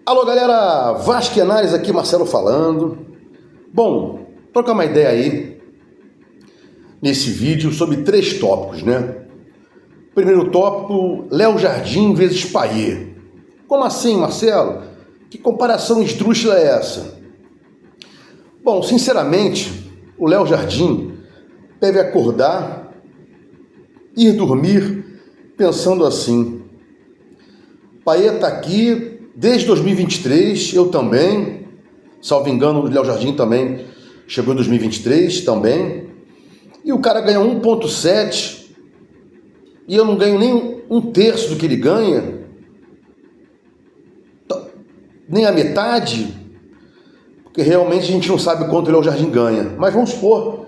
Alô galera, Vasquenares aqui, Marcelo falando. Bom, trocar uma ideia aí nesse vídeo sobre 3 tópicos, né? Primeiro tópico, Léo Jardim vezes Payet. Como assim, Marcelo? Que comparação esdrúxula é essa? Bom, sinceramente, o Léo Jardim deve acordar, ir dormir pensando assim: Payet tá aqui desde 2023, eu também, salvo engano, o Léo Jardim também chegou em 2023 também, e o cara ganha 1,7 e eu não ganho nem um terço do que ele ganha, nem a metade, porque realmente a gente não sabe quanto o Léo Jardim ganha, mas vamos supor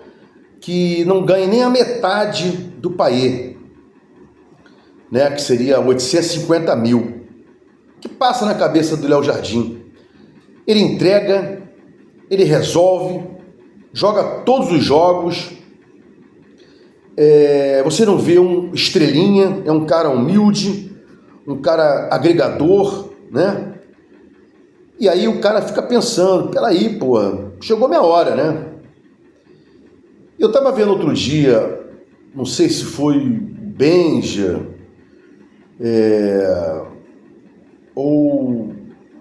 que não ganhe nem a metade do Payet, né, que seria 850 mil. O que passa na cabeça do Léo Jardim? Ele entrega, ele resolve, joga todos os jogos, você não vê um estrelinha, é um cara humilde, um cara agregador, né? E aí o cara fica pensando, peraí, pô, chegou minha hora, né? Eu tava vendo outro dia, não sei se foi Benja, ou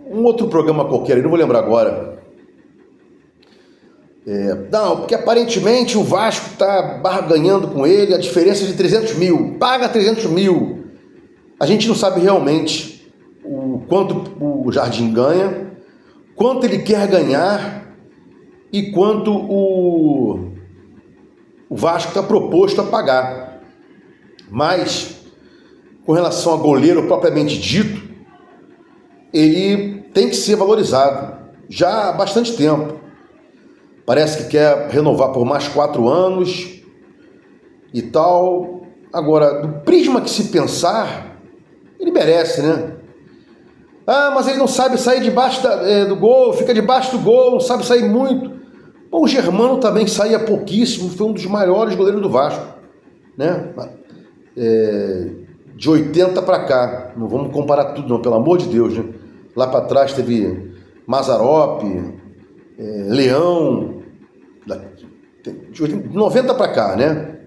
um outro programa qualquer, eu não vou lembrar agora. Não, porque aparentemente o Vasco está barganhando com ele, a diferença é de 300 mil, paga 300 mil. A gente não sabe realmente o quanto o Jardim ganha, quanto ele quer ganhar e quanto o Vasco está proposto a pagar. Mas, com relação a goleiro propriamente dito, ele tem que ser valorizado já há bastante tempo. Parece que quer renovar por mais 4 anos e tal. Agora, do prisma que se pensar, ele merece, né? Ah, mas ele não sabe sair debaixo do gol, fica debaixo do gol, não sabe sair muito. Bom, o Germano também saía pouquíssimo, foi um dos maiores goleiros do Vasco, né? De 80 para cá, não vamos comparar tudo não, pelo amor de Deus, né? Lá para trás teve Mazzaropi, Leão, de 90 para cá, né?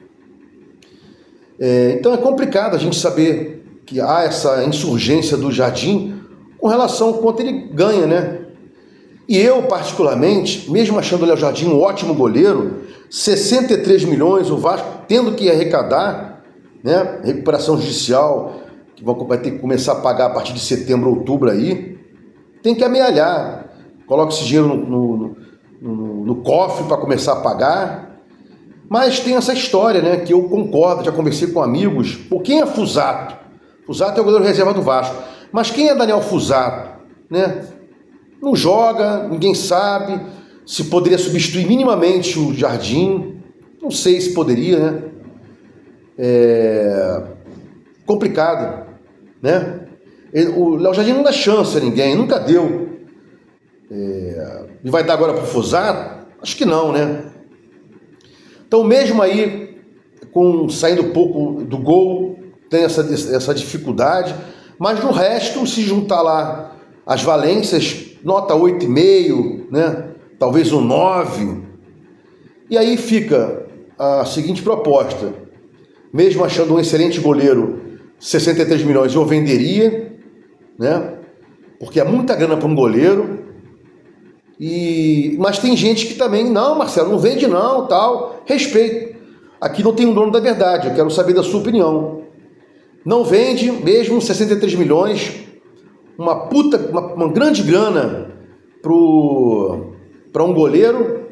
Então é complicado a gente saber que há essa insurgência do Jardim com relação ao quanto ele ganha, né? E eu, particularmente, mesmo achando o Léo Jardim um ótimo goleiro, 63 milhões, o Vasco tendo que arrecadar, né? Recuperação judicial, que vai ter que começar a pagar a partir de setembro, outubro aí, tem que amealhar. Coloca esse dinheiro no cofre para começar a pagar. Mas tem essa história, né, que eu concordo, já conversei com amigos. Por quem é Fuzato? Fuzato é o goleiro reserva do Vasco. Mas quem é Daniel Fuzato? Né? Não joga, ninguém sabe se poderia substituir minimamente o Jardim. Não sei se poderia, né? Complicado, né? O Léo Jardim não dá chance a ninguém, nunca deu. E vai dar agora para o Fuzato? Acho que não, né? Então, mesmo aí, saindo um pouco do gol, tem essa dificuldade, mas no resto, se juntar lá as valências, nota 8,5, né? Talvez um 9. E aí fica a seguinte proposta: mesmo achando um excelente goleiro, 63 milhões eu venderia, né? Porque é muita grana para um goleiro. Mas tem gente que também, não, Marcelo, não vende não, tal. Respeito. Aqui não tem um dono da verdade, eu quero saber da sua opinião. Não vende mesmo 63 milhões, uma grande grana para um goleiro,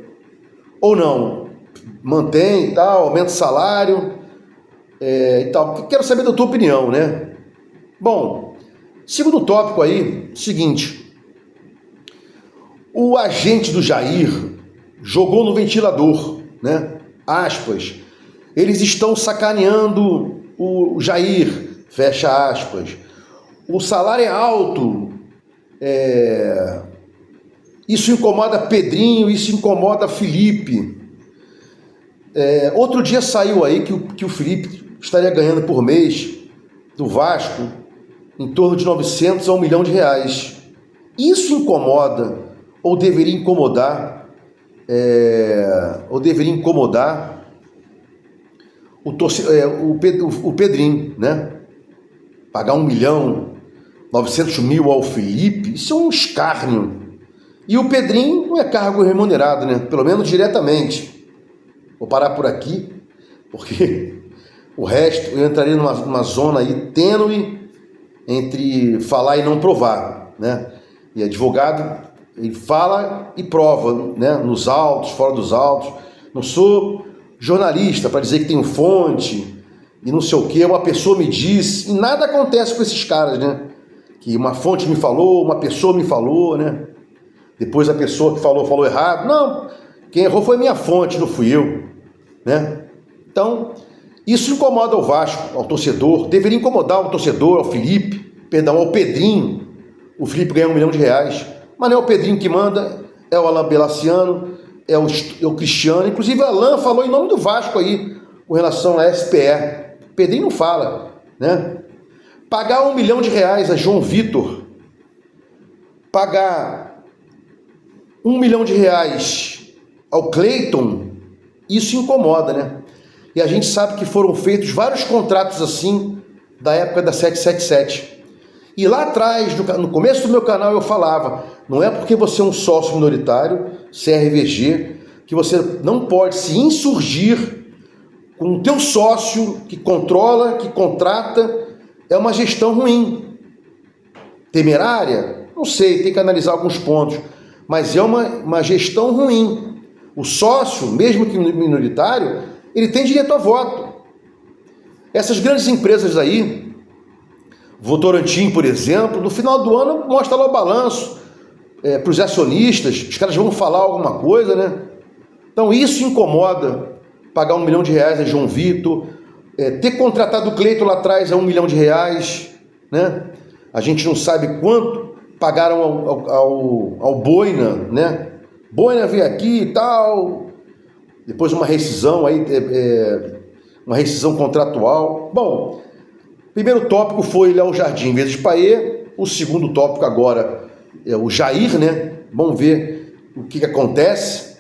ou não? Mantém e tal, aumenta o salário e tal. Quero saber da tua opinião, né? Bom, segundo tópico aí, seguinte: o agente do Jair jogou no ventilador, né? Aspas. Eles estão sacaneando o Jair, fecha aspas. O salário é alto, isso incomoda Pedrinho, isso incomoda Felipe. Outro dia saiu aí que o Felipe estaria ganhando por mês do Vasco em torno de 900 a 1 milhão de reais. Isso incomoda, ou deveria incomodar, o Pedrinho, né? Pagar 1.900.000 ao Felipe, isso é um escárnio. E o Pedrinho não é cargo remunerado, né? Pelo menos diretamente. Vou parar por aqui, porque o resto eu entraria numa zona aí tênue entre falar e não provar, né? E advogado, ele fala e prova, né? Nos autos, fora dos autos. Não sou jornalista para dizer que tenho fonte e não sei o que, uma pessoa me disse, e nada acontece com esses caras, né? Que uma fonte me falou, uma pessoa me falou, né? Depois a pessoa que falou errado. Não, quem errou foi minha fonte, não fui eu, né? Então, isso incomoda o Vasco, ao torcedor, deveria incomodar o torcedor, ao Pedrinho. O Felipe ganha R$1 milhão, mas não é o Pedrinho que manda, é o Alain Belaciano, é o Cristiano. Inclusive, o Alain falou em nome do Vasco aí, com relação à SPE. O Pedrinho não fala, né? Pagar R$1 milhão a João Vitor, pagar R$1 milhão ao Cleiton, isso incomoda, né? E a gente sabe que foram feitos vários contratos assim, da época da 777. E lá atrás, no começo do meu canal, eu falava, não é porque você é um sócio minoritário, CRVG, que você não pode se insurgir com o teu sócio que controla, que contrata. É uma gestão ruim. Temerária? Não sei, tem que analisar alguns pontos. Mas é uma gestão ruim. O sócio, mesmo que minoritário, ele tem direito a voto. Essas grandes empresas aí, Votorantim, por exemplo, no final do ano mostra lá o balanço para os acionistas, os caras vão falar alguma coisa, né? Então isso incomoda, pagar R$1 milhão a João Vitor, ter contratado o Cleiton lá atrás a R$1 milhão, né? A gente não sabe quanto pagaram ao Boina, né? Boina veio aqui e tal, depois uma rescisão aí, uma rescisão contratual. Bom, o primeiro tópico foi Léo Jardim vezes Paê, o segundo tópico agora é o Jair, né? Vamos ver o que acontece,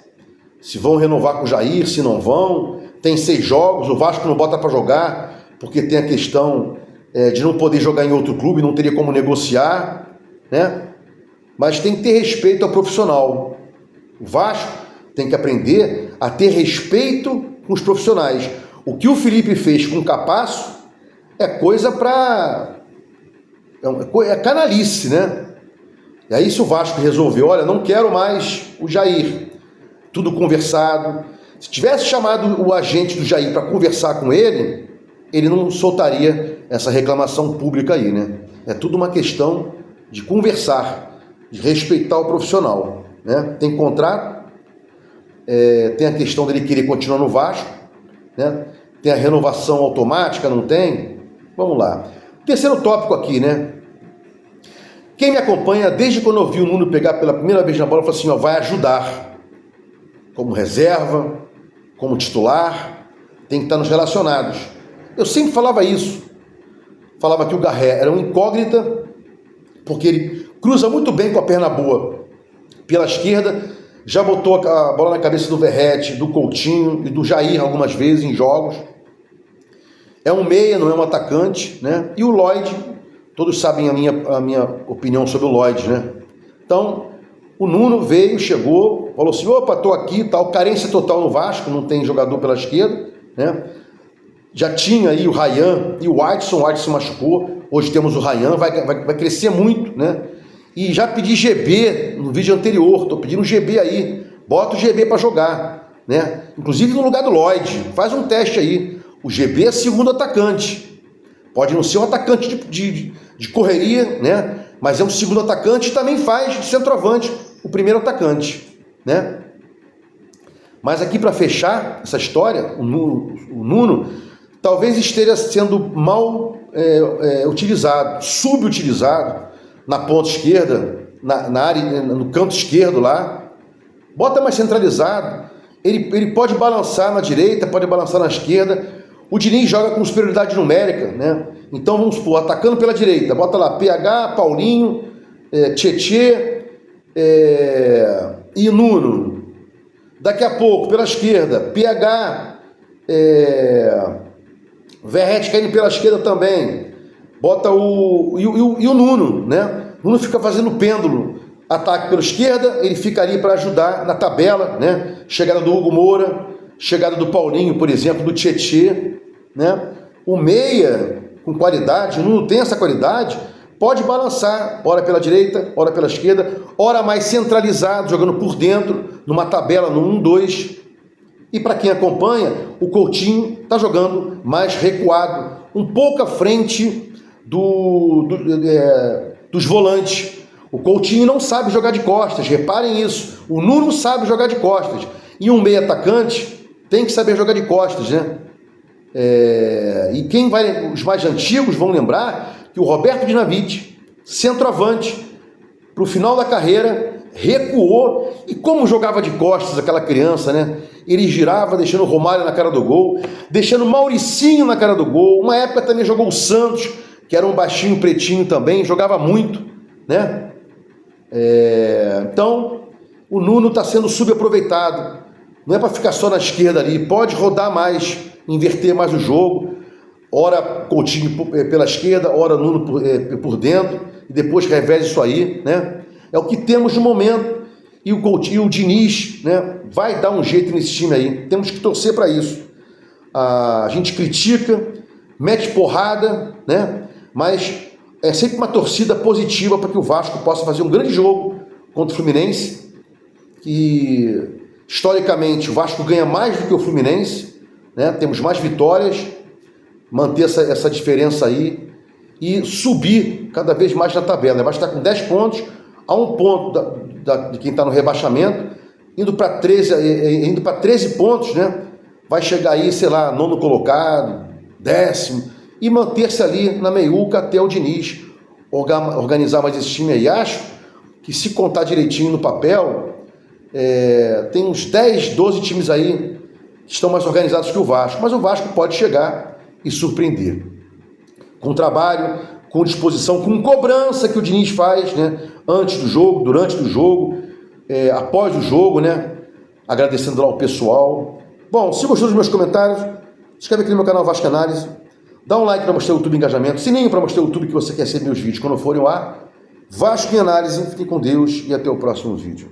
se vão renovar com o Jair, se não vão. Tem 6 jogos, o Vasco não bota para jogar, porque tem a questão de não poder jogar em outro clube, não teria como negociar, né? Mas tem que ter respeito ao profissional. O Vasco tem que aprender a ter respeito com os profissionais. O que o Felipe fez com o Capasso é coisa para... é canalice, né? E aí se o Vasco resolveu, olha, não quero mais o Jair, tudo conversado. Se tivesse chamado o agente do Jair para conversar com ele, ele não soltaria essa reclamação pública aí, né? É tudo uma questão de conversar, de respeitar o profissional, né? Tem contrato, tem a questão dele querer continuar no Vasco, né? Tem a renovação automática, não tem? Vamos lá. Terceiro tópico aqui, né? Quem me acompanha, desde quando eu vi o Nuno pegar pela primeira vez na bola, falou assim, ó, vai ajudar. Como reserva, como titular, tem que estar nos relacionados. Eu sempre falava isso. Falava que o Garré era uma incógnita, porque ele cruza muito bem com a perna boa. Pela esquerda, já botou a bola na cabeça do Verratti, do Coutinho e do Jair algumas vezes em jogos. É um meia, não é um atacante, né? E o Lloyd, todos sabem a minha opinião sobre o Lloyd, né? Então, o Nuno veio, chegou, falou assim, opa, tô aqui, tal, carência total no Vasco, não tem jogador pela esquerda, né? Já tinha aí o Ryan e o Whiteson se machucou, hoje temos o Ryan, vai crescer muito, né? E já pedi GB no vídeo anterior, tô pedindo GB aí, bota o GB para jogar, né? Inclusive no lugar do Lloyd, faz um teste aí. O GB é segundo atacante, pode não ser um atacante de correria, né? Mas é um segundo atacante e também faz de centroavante o primeiro atacante, né? Mas aqui para fechar essa história, o Nuno talvez esteja sendo mal utilizado, subutilizado na ponta esquerda, na área, no canto esquerdo lá. Bota mais centralizado, ele pode balançar na direita, pode balançar na esquerda. O Diniz joga com superioridade numérica, né? Então vamos supor, atacando pela direita, bota lá PH, Paulinho Tietê e Nuno. Daqui a pouco, pela esquerda, PH, Verratti caindo pela esquerda também. Bota o Nuno, né? O Nuno fica fazendo pêndulo. Ataque pela esquerda, ele fica ali para ajudar na tabela, né? Chegada do Hugo Moura, chegada do Paulinho, por exemplo, do Tietê, né? O meia, com qualidade, o Nuno tem essa qualidade, pode balançar, ora pela direita, ora pela esquerda, ora mais centralizado, jogando por dentro, numa tabela no 1-2. E para quem acompanha, o Coutinho está jogando mais recuado, um pouco à frente dos volantes. O Coutinho não sabe jogar de costas, reparem isso. O Nuno sabe jogar de costas. E um meio atacante tem que saber jogar de costas, né? Os mais antigos vão lembrar que o Roberto Dinamite, centroavante, para o final da carreira, recuou. E como jogava de costas aquela criança, né? Ele girava, deixando o Romário na cara do gol, deixando o Mauricinho na cara do gol. Uma época também jogou o Santos, que era um baixinho pretinho também, jogava muito, né? Então, o Nuno está sendo subaproveitado. Não é para ficar só na esquerda ali, pode rodar mais, inverter mais o jogo. Ora Coutinho pela esquerda, ora Nuno por dentro, e depois reveze isso aí, né? É o que temos no momento. E o Coutinho, o Diniz, né, vai dar um jeito nesse time aí. Temos que torcer para isso. A gente critica, mete porrada, né? Mas é sempre uma torcida positiva para que o Vasco possa fazer um grande jogo contra o Fluminense, que historicamente o Vasco ganha mais do que o Fluminense, né? Temos mais vitórias, manter essa diferença aí e subir cada vez mais na tabela. Vai estar com 10 pontos, a um ponto de quem está no rebaixamento, indo para 13 pontos, né? Vai chegar aí, sei lá, nono colocado, 10º, e manter-se ali na meiuca até o Diniz organizar mais esse time aí. Acho que, se contar direitinho no papel, tem uns 10, 12 times aí que estão mais organizados que o Vasco, mas o Vasco pode chegar e surpreender. Com trabalho, com disposição, com cobrança que o Diniz faz, né? Antes do jogo, durante o jogo, após o jogo, né? Agradecendo lá o pessoal. Bom, se gostou dos meus comentários, se inscreve aqui no meu canal Vasco Análise. Dá um like para mostrar o YouTube engajamento, sininho para mostrar o YouTube que você quer receber meus vídeos quando forem ao ar. Vasco em Análise, fique com Deus e até o próximo vídeo.